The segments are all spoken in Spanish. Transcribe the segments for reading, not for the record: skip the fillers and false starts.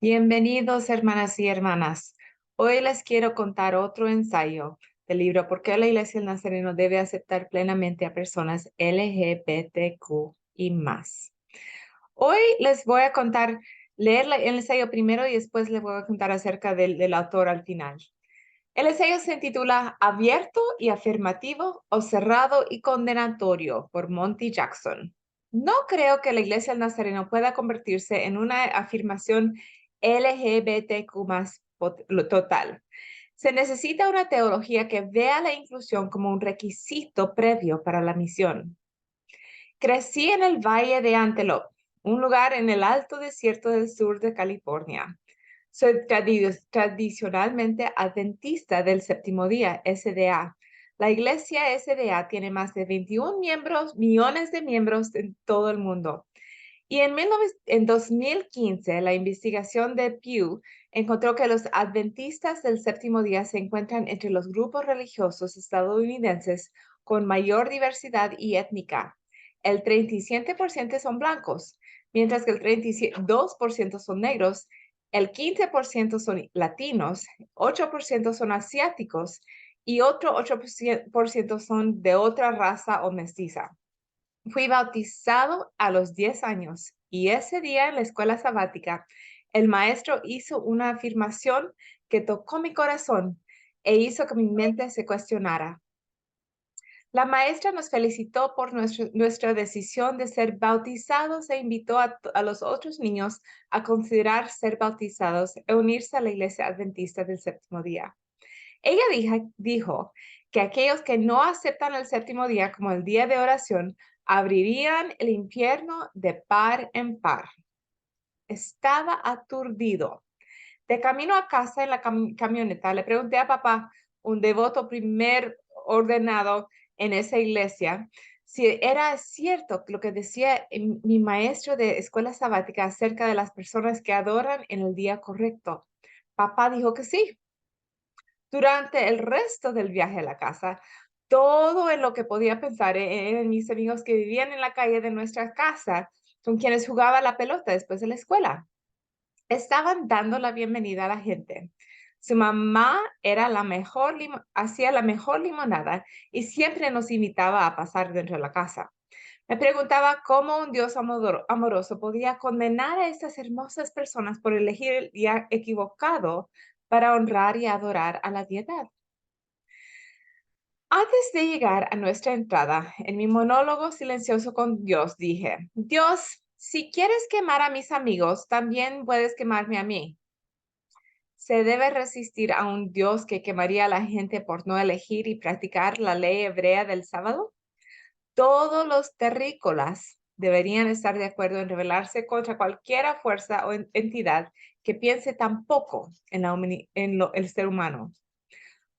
Bienvenidos, hermanas y hermanas. Hoy les quiero contar otro ensayo del libro ¿Por qué la Iglesia del Nazareno debe aceptar plenamente a personas LGBTQ y más? Hoy les voy a contar, el ensayo primero y después les voy a contar acerca del autor al final. El ensayo se titula Abierto y afirmativo o cerrado y condenatorio por Monty Jackson. No creo que la Iglesia del Nazareno pueda convertirse en una afirmación LGBTQ más total. Se necesita una teología que vea la inclusión como un requisito previo para la misión. Crecí en el Valle de Antelope, un lugar en el alto desierto del sur de California. Soy tradicionalmente adventista del séptimo día, SDA. La iglesia SDA tiene más de 21 millones de miembros en todo el mundo. Y en 2015, la investigación de Pew encontró que los adventistas del séptimo día se encuentran entre los grupos religiosos estadounidenses con mayor diversidad y étnica. El 37% son blancos, mientras que el 32% son negros, el 15% son latinos, 8% son asiáticos y otro 8% son de otra raza o mestiza. Fui bautizado a los 10 años y ese día en la escuela sabática, el maestro hizo una afirmación que tocó mi corazón e hizo que mi mente se cuestionara. La maestra nos felicitó por nuestra decisión de ser bautizados e invitó a los otros niños a considerar ser bautizados e unirse a la iglesia adventista del séptimo día. Ella dijo que aquellos que no aceptan el séptimo día como el día de oración abrirían el infierno de par en par. Estaba aturdido. De camino a casa en la camioneta, le pregunté a papá, un devoto primer ordenado en esa iglesia, si era cierto lo que decía mi maestro de escuela sabática acerca de las personas que adoran en el día correcto. Papá dijo que sí. Durante el resto del viaje a la casa, todo en lo que podía pensar eran mis amigos que vivían en la calle de nuestra casa, con quienes jugaba la pelota después de la escuela. Estaban dando la bienvenida a la gente. Su mamá era hacía la mejor limonada y siempre nos invitaba a pasar dentro de la casa. Me preguntaba cómo un Dios amoroso podía condenar a estas hermosas personas por elegir el día equivocado para honrar y adorar a la deidad. Antes de llegar a nuestra entrada, en mi monólogo silencioso con Dios, dije, Dios, si quieres quemar a mis amigos, también puedes quemarme a mí. ¿Se debe resistir a un Dios que quemaría a la gente por no elegir y practicar la ley hebrea del sábado? Todos los terrícolas deberían estar de acuerdo en rebelarse contra cualquier fuerza o entidad que piense tan poco en el ser humano.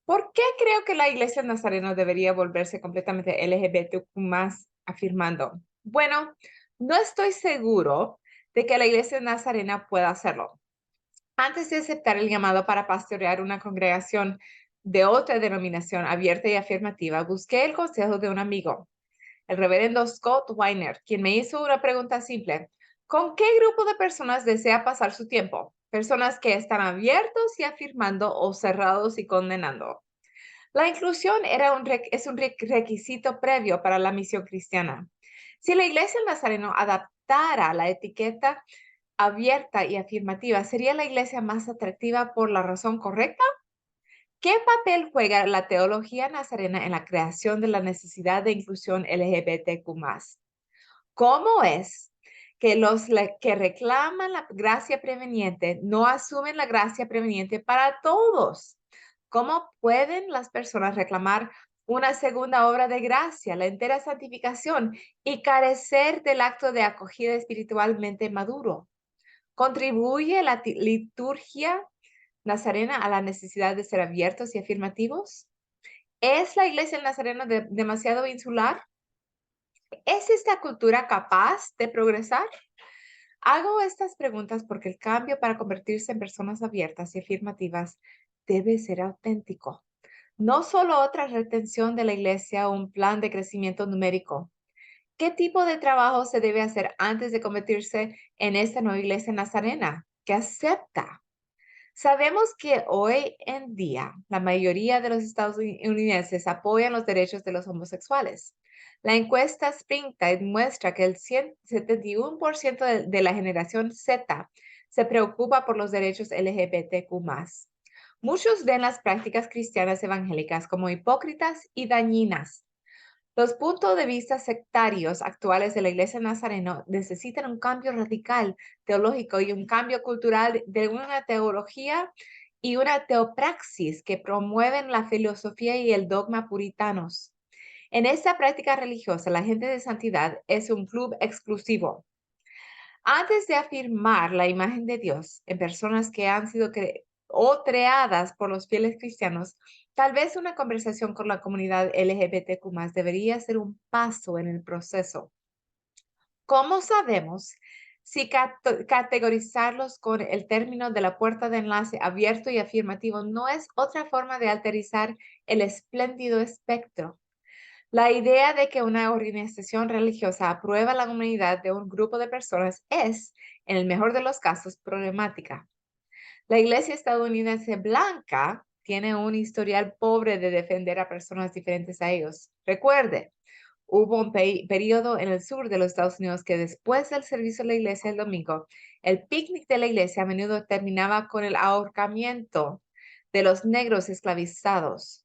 ¿Por qué creo que la Iglesia Nazareno debería volverse completamente LGBTQ más afirmando? Bueno, no estoy seguro de que la Iglesia Nazarena pueda hacerlo. Antes de aceptar el llamado para pastorear una congregación de otra denominación abierta y afirmativa, busqué el consejo de un amigo, el reverendo Scott Weiner, quien me hizo una pregunta simple. ¿Con qué grupo de personas desea pasar su tiempo? ¿Personas que están abiertos y afirmando o cerrados y condenando? La inclusión es un requisito previo para la misión cristiana. Si la Iglesia del Nazareno adaptara la etiqueta abierta y afirmativa, ¿sería la iglesia más atractiva por la razón correcta? ¿Qué papel juega la teología nazarena en la creación de la necesidad de inclusión LGBTQ+? ¿Cómo es que los que reclaman la gracia preveniente no asumen la gracia preveniente para todos? ¿Cómo pueden las personas reclamar una segunda obra de gracia, la entera santificación, y carecer del acto de acogida espiritualmente maduro? ¿Contribuye la liturgia nazarena a la necesidad de ser abiertos y afirmativos? ¿Es la iglesia nazarena demasiado insular? ¿Es esta cultura capaz de progresar? Hago estas preguntas porque el cambio para convertirse en personas abiertas y afirmativas debe ser auténtico. No solo otra retención de la iglesia o un plan de crecimiento numérico. ¿Qué tipo de trabajo se debe hacer antes de convertirse en esta nueva iglesia nazarena? que acepta. Sabemos que hoy en día la mayoría de los estadounidenses apoyan los derechos de los homosexuales. La encuesta Springtime muestra que el 71% de la generación Z se preocupa por los derechos LGBTQ+. Muchos ven las prácticas cristianas evangélicas como hipócritas y dañinas. Los puntos de vista sectarios actuales de la Iglesia Nazareno necesitan un cambio radical teológico y un cambio cultural de una teología y una teopraxis que promueven la filosofía y el dogma puritanos. En esta práctica religiosa, la gente de santidad es un club exclusivo. Antes de afirmar la imagen de Dios en personas que han sido creadas por los fieles cristianos, tal vez una conversación con la comunidad LGBTQ+ debería ser un paso en el proceso. ¿Cómo sabemos si categorizarlos con el término de la puerta de enlace abierto y afirmativo no es otra forma de alterizar el espléndido espectro? La idea de que una organización religiosa aprueba la humanidad de un grupo de personas es, en el mejor de los casos, problemática. La iglesia estadounidense blanca tiene un historial pobre de defender a personas diferentes a ellos. Recuerde, hubo un periodo en el sur de los Estados Unidos que después del servicio de la iglesia el domingo, el picnic de la iglesia a menudo terminaba con el ahorcamiento de los negros esclavizados.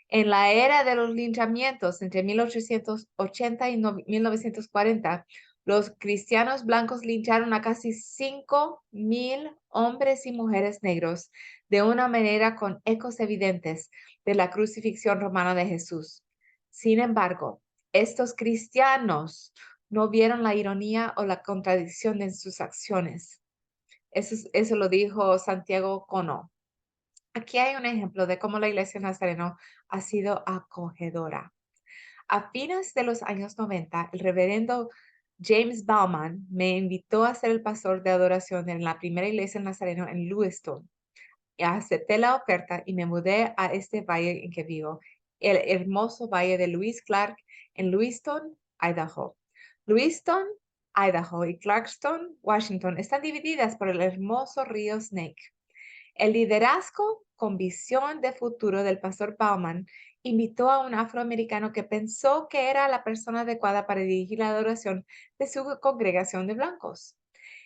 En la era de los linchamientos entre 1880 y 1940, los cristianos blancos lincharon a casi 5,000 hombres y mujeres negros de una manera con ecos evidentes de la crucifixión romana de Jesús. Sin embargo, estos cristianos no vieron la ironía o la contradicción en sus acciones. Eso lo dijo Santiago Cono. Aquí hay un ejemplo de cómo la Iglesia Nazareno ha sido acogedora. A fines de los años 90, el reverendo James Bauman me invitó a ser el pastor de adoración en la primera iglesia Nazareno en Lewiston. Acepté la oferta y me mudé a este valle en que vivo, el hermoso valle de Lewis Clark en Lewiston, Idaho. Lewiston, Idaho y Clarkston, Washington están divididas por el hermoso río Snake. El liderazgo con visión de futuro del pastor Bauman invitó a un afroamericano que pensó que era la persona adecuada para dirigir la adoración de su congregación de blancos.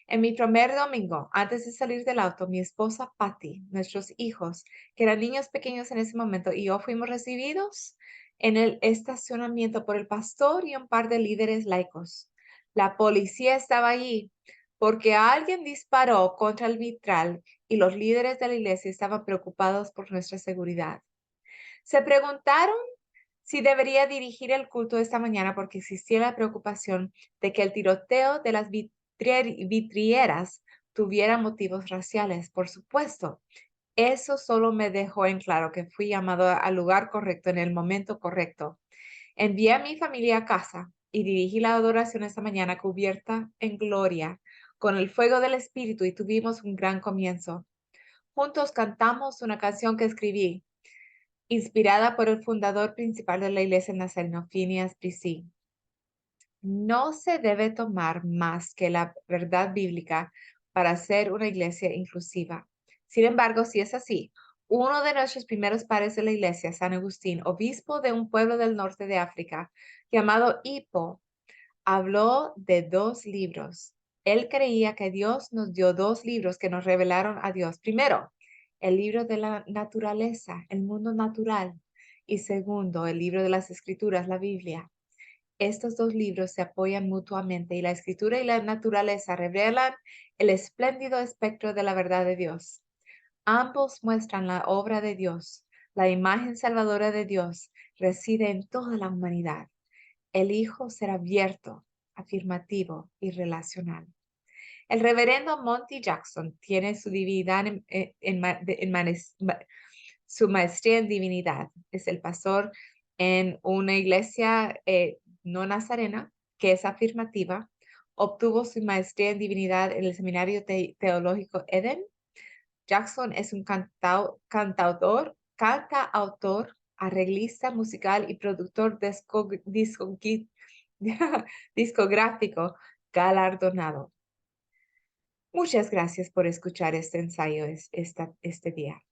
En mi primer domingo, antes de salir del auto, mi esposa Patty, nuestros hijos, que eran niños pequeños en ese momento, y yo fuimos recibidos en el estacionamiento por el pastor y un par de líderes laicos. La policía estaba allí porque alguien disparó contra el vitral y los líderes de la iglesia estaban preocupados por nuestra seguridad. Se preguntaron si debería dirigir el culto esta mañana porque existía la preocupación de que el tiroteo de las vidrieras tuviera motivos raciales. Por supuesto, eso solo me dejó en claro que fui llamado al lugar correcto en el momento correcto. Envié a mi familia a casa y dirigí la adoración esta mañana cubierta en gloria con el fuego del Espíritu y tuvimos un gran comienzo. Juntos cantamos una canción que escribí, inspirada por el fundador principal de la iglesia Nazareno, Phineas Bresee. No se debe tomar más que la verdad bíblica para ser una iglesia inclusiva. Sin embargo, si es así, uno de nuestros primeros padres de la iglesia, San Agustín, obispo de un pueblo del norte de África, llamado Hippo, habló de 2 libros. Él creía que Dios nos dio 2 libros que nos revelaron a Dios. Primero, el libro de la naturaleza, el mundo natural. Y segundo, el libro de las escrituras, la Biblia. Estos 2 libros se apoyan mutuamente y la escritura y la naturaleza revelan el espléndido espectro de la verdad de Dios. Ambos muestran la obra de Dios. La imagen salvadora de Dios reside en toda la humanidad. El Hijo será abierto, afirmativo y relacional. El reverendo Monty Jackson tiene su divinidad su maestría en divinidad. Es el pastor en una iglesia no nazarena que es afirmativa. Obtuvo su maestría en divinidad en el Seminario Teológico Eden. Jackson es un cantautor, arreglista musical y productor discográfico galardonado. Muchas gracias por escuchar este ensayo este día.